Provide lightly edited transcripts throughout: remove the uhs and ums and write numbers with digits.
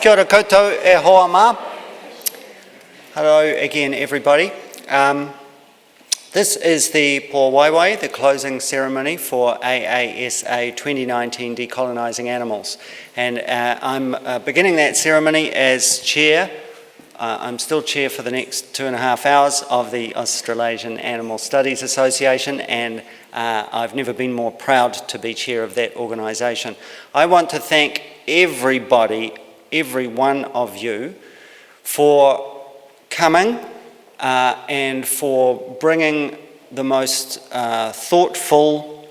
Kia ora koutou e hoa mā. Hello again, everybody. This is the waiwai, the closing ceremony for AASA 2019 Decolonizing Animals. And I'm beginning that ceremony as chair. I'm still chair for the next 2.5 hours of the Australasian Animal Studies Association, and I've never been more proud to be chair of that organisation. I want to thank everybody, every one of you, for coming and for bringing the most thoughtful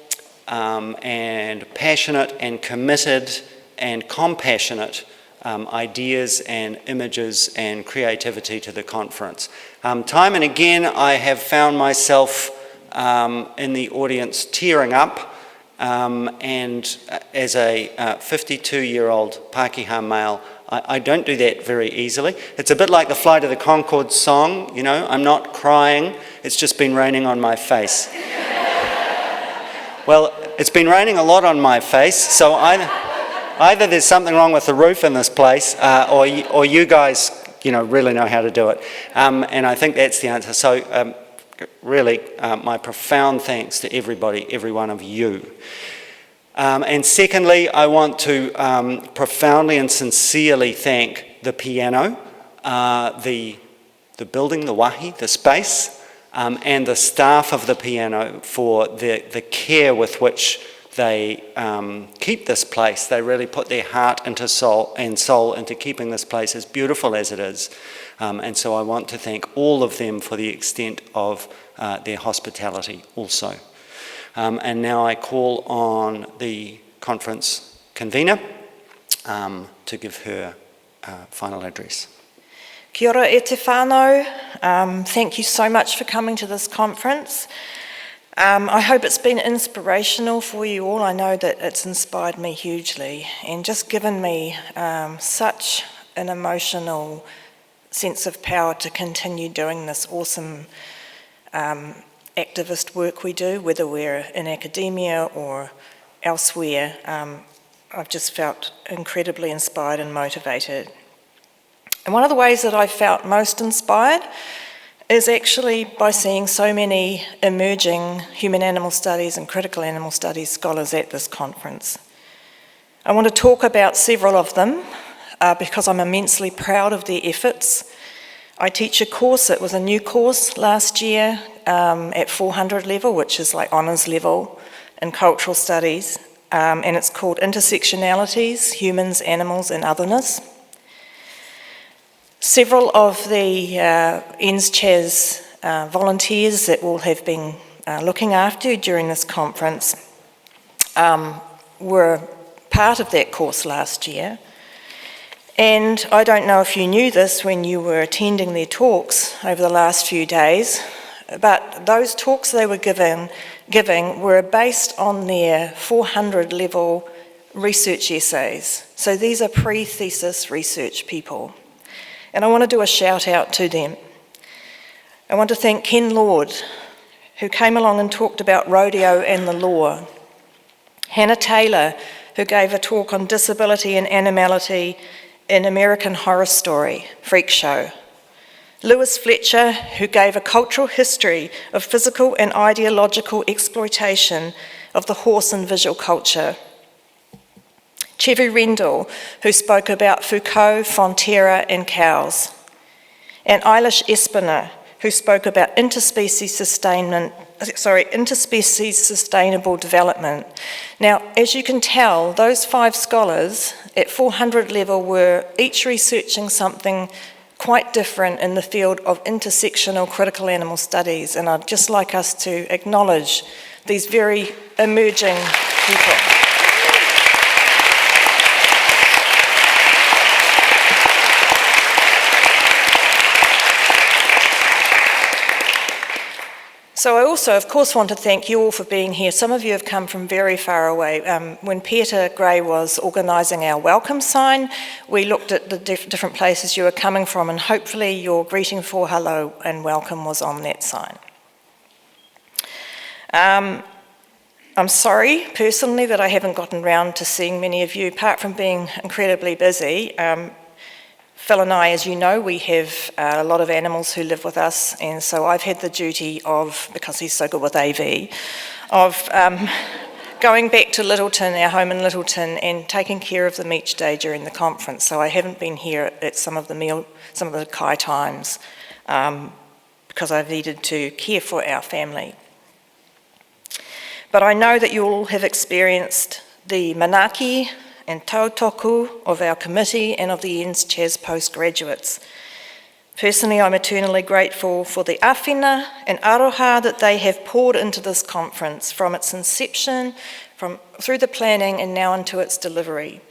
and passionate and committed and compassionate ideas and images and creativity to the conference. Time and again I have found myself in the audience tearing up, and as a 52-year-old Pākehā male, I don't do that very easily. It's a bit like the Flight of the Conchords song, you know, I'm not crying, it's just been raining on my face. Well, it's been raining a lot on my face, so either there's something wrong with the roof in this place, or you guys, you know, really know how to do it. And I think that's the answer. So really, my profound thanks to everybody, every one of you. And secondly, I want to profoundly and sincerely thank the piano, the building, the wahi, the space, and the staff of the piano for the care with which they keep this place. They really put their heart into soul into keeping this place as beautiful as it is. And so I want to thank all of them for the extent of their hospitality also. And now I call on the conference convener to give her final address. Kia ora e te whānau. Thank you so much for coming to this conference. I hope it's been inspirational for you all. I know that it's inspired me hugely and just given me such an emotional sense of power to continue doing this awesome activist work we do, whether we're in academia or elsewhere. I've just felt incredibly inspired and motivated. And one of the ways that I felt most inspired is actually by seeing so many emerging human animal studies and critical animal studies scholars at this conference. I want to talk about several of them because I'm immensely proud of their efforts. I teach a course, it was a new course last year at 400 level, which is like honours level in cultural studies, and it's called Intersectionalities, Humans, Animals and Otherness. Several of the NSCHAS volunteers that will have been looking after you during this conference were part of that course last year. And I don't know if you knew this when you were attending their talks over the last few days, but those talks they were giving were based on their 400 level research essays. So these are pre-thesis research people. And I want to do a shout out to them. I want to thank Ken Lord, who came along and talked about rodeo and the law. Hannah Taylor, who gave a talk on disability and animality in American Horror Story, Freak Show. Lewis Fletcher, who gave a cultural history of physical and ideological exploitation of the horse in visual culture. Chevy Rendell, who spoke about Foucault, Frontera and cows. And Eilish Espiner, who spoke about interspecies sustainable development. Now, as you can tell, those 5 scholars at 400 level were each researching something quite different in the field of intersectional critical animal studies, and I'd just like us to acknowledge these very emerging people. So I also, of course, want to thank you all for being here. Some of you have come from very far away. When Peter Gray was organising our welcome sign, we looked at the different places you were coming from, and hopefully your greeting for hello and welcome was on that sign. I'm sorry, personally, that I haven't gotten round to seeing many of you, apart from being incredibly busy. Phil and I, as you know, we have a lot of animals who live with us, and so I've had the duty of, because he's so good with AV, of going back to Littleton, our home in Littleton, and taking care of them each day during the conference. So I haven't been here at some of the kai times because I've needed to care for our family. But I know that you all have experienced the manaki and tautaku of our committee and of the NSCHAS postgraduates. Personally, I'm eternally grateful for the awhina and aroha that they have poured into this conference from its inception, through the planning and now into its delivery.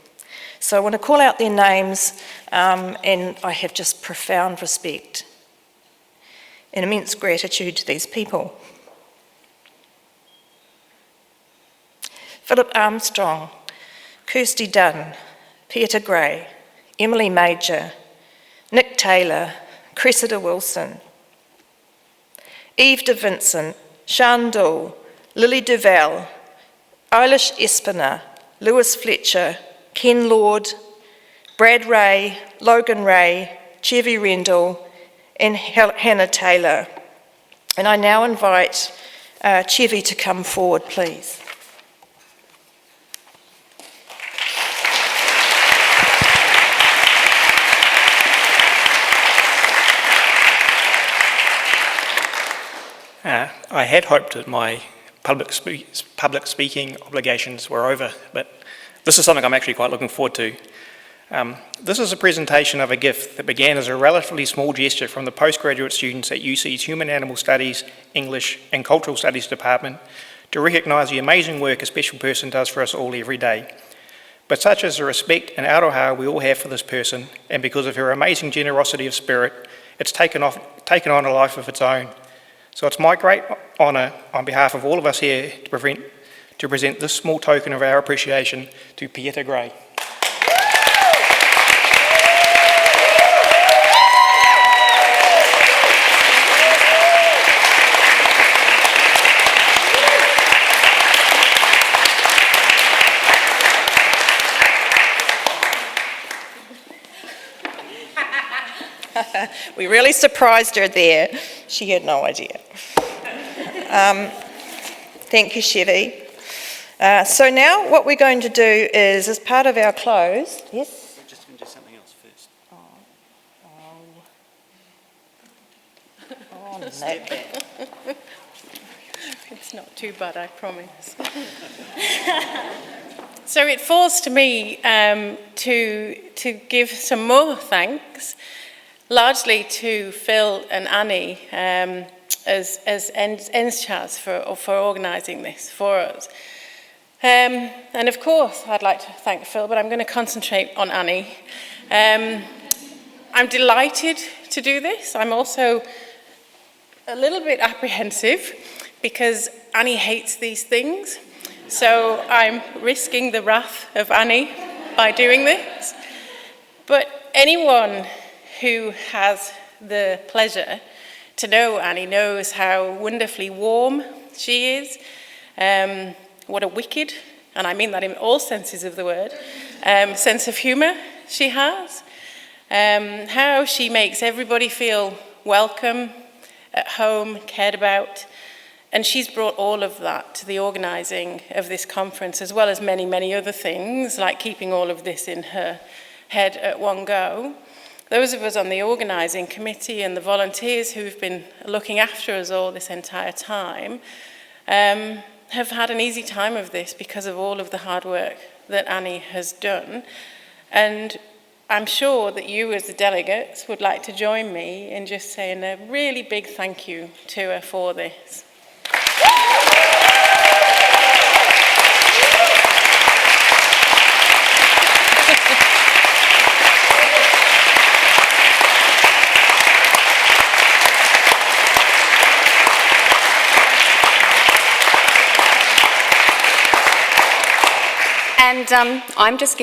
So I want to call out their names, and I have just profound respect and immense gratitude to these people. Philip Armstrong, Kirsty Dunn, Peter Gray, Emily Major, Nick Taylor, Cressida Wilson, Eve De Vincent, Sian Dool, Lily Duval, Eilish Espiner, Lewis Fletcher, Ken Lord, Brad Ray, Logan Ray, Chevy Rendell, and Hannah Taylor. And I now invite Chevy to come forward, please. I had hoped that my public speaking obligations were over, but this is something I'm actually quite looking forward to. This is a presentation of a gift that began as a relatively small gesture from the postgraduate students at UC's Human Animal Studies, English and Cultural Studies Department to recognise the amazing work a special person does for us all every day. But such is the respect and aroha we all have for this person, and because of her amazing generosity of spirit, it's taken on a life of its own. So it's my great honour, on behalf of all of us here, to present this small token of our appreciation to Pieta Gray. We really surprised her there. She had no idea. Thank you, Chevy. So now what we're going to do is, as part of our close, yes? We're just going to do something else first. No. It's not too bad, I promise. So it falls to me to give some more thanks, largely to Phil and Annie as NSCHAS for organising this for us. And of course, I'd like to thank Phil, but I'm going to concentrate on Annie. I'm delighted to do this. I'm also a little bit apprehensive because Annie hates these things. So I'm risking the wrath of Annie by doing this. But anyone who has the pleasure to know Annie knows how wonderfully warm she is, what a wicked, and I mean that in all senses of the word, sense of humour she has, how she makes everybody feel welcome, at home, cared about, and she's brought all of that to the organising of this conference, as well as many, many other things, like keeping all of this in her head at one go. Those of us on the organising committee and the volunteers who've been looking after us all this entire time have had an easy time of this because of all of the hard work that Annie has done. And I'm sure that you as the delegates would like to join me in just saying a really big thank you to her for this. And I'm just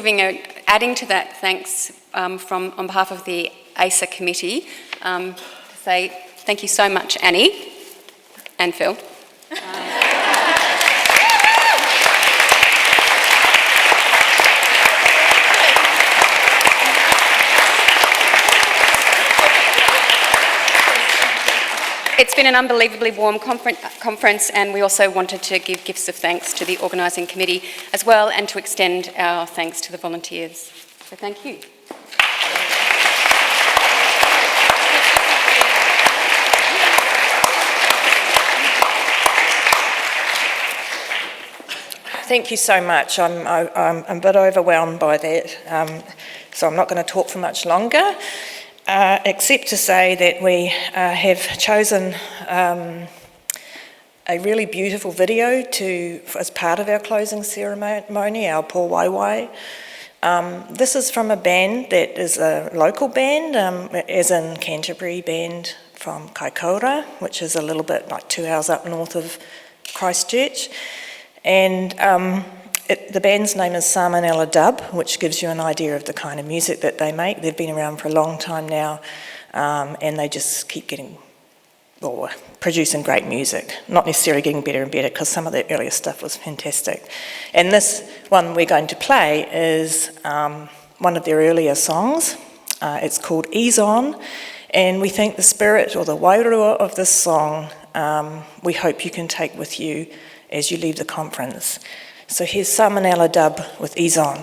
adding to that thanks on behalf of the AASA committee to say thank you so much, Annie and Phil. It's been an unbelievably warm conference, and we also wanted to give gifts of thanks to the organising committee as well, and to extend our thanks to the volunteers. So thank you. Thank you so much. I'm a bit overwhelmed by that, so I'm not going to talk for much longer, except to say that we have chosen a really beautiful video as part of our closing ceremony, our po waiwai. This is from a band that is a local band, as in Canterbury band from Kaikoura, which is a little bit like 2 hours up north of Christchurch. And the band's name is Salmonella Dub, which gives you an idea of the kind of music that they make. They've been around for a long time now, and they just keep producing great music. Not necessarily getting better and better, because some of the earlier stuff was fantastic. And this one we're going to play is one of their earlier songs. It's called Ease On, and we think the spirit or the wairua of this song, we hope you can take with you as you leave the conference. So here's Salmonella Dub with Ease On.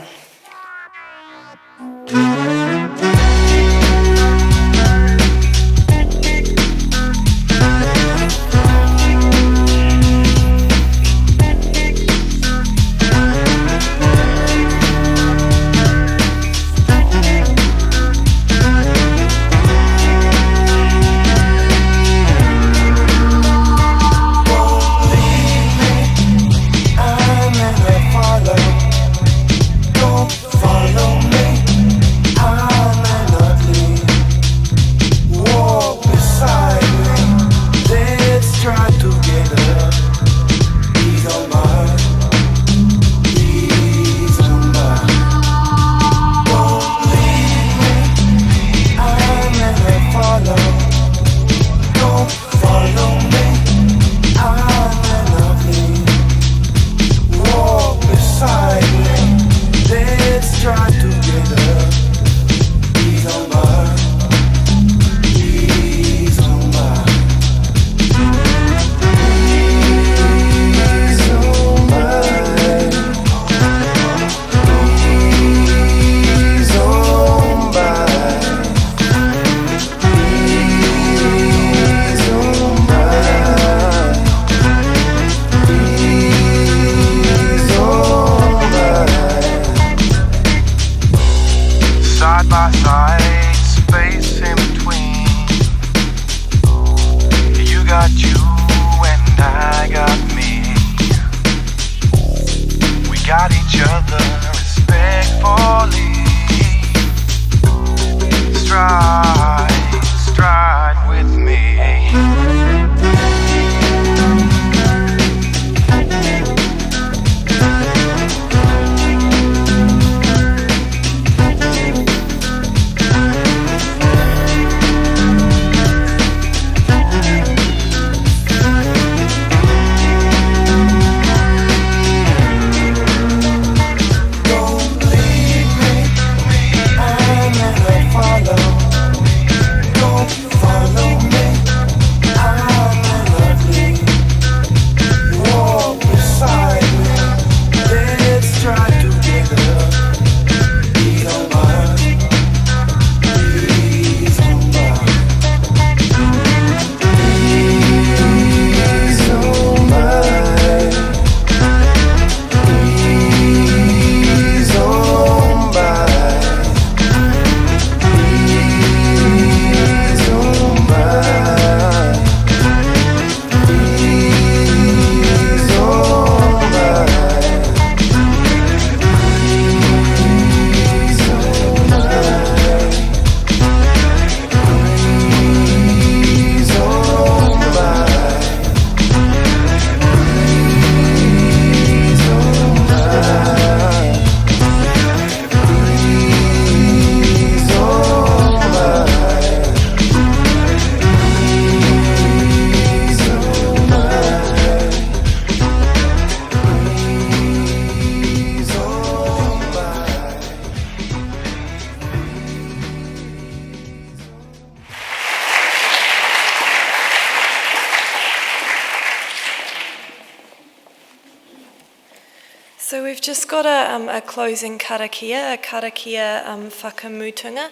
just got a closing karakia, whakamutunga.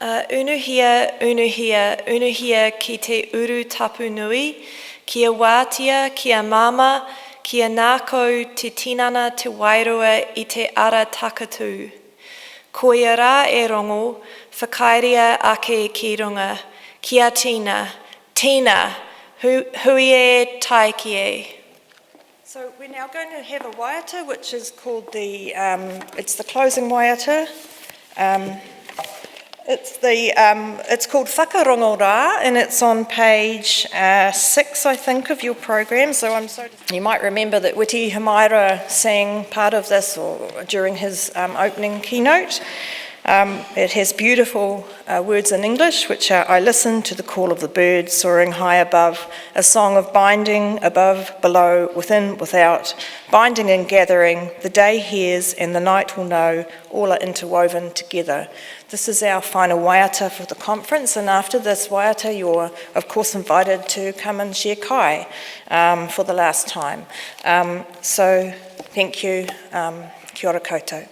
Unuhia, unuhia, unuhia ki te uru tapu nui, kia wātia, kia mama, kia nākau te tinana te wairua I te ara takatū. Ko ia rā e rongo, whakairia ake ki runga, kia tina, tina, hui e taiki e. So we're now going to have a waiata, which is called it's the closing waiata. It's called Whakarongo Rā, and it's on page 6, I think, of your program. So you might remember that Witi Hamaira sang part of this during his opening keynote. It has beautiful words in English, which are, I listen to the call of the birds soaring high above, a song of binding, above, below, within, without, binding and gathering, the day hears and the night will know, all are interwoven together. This is our final waiata for the conference, and after this waiata, you're of course invited to come and share kai for the last time. So thank you, kia ora koutou.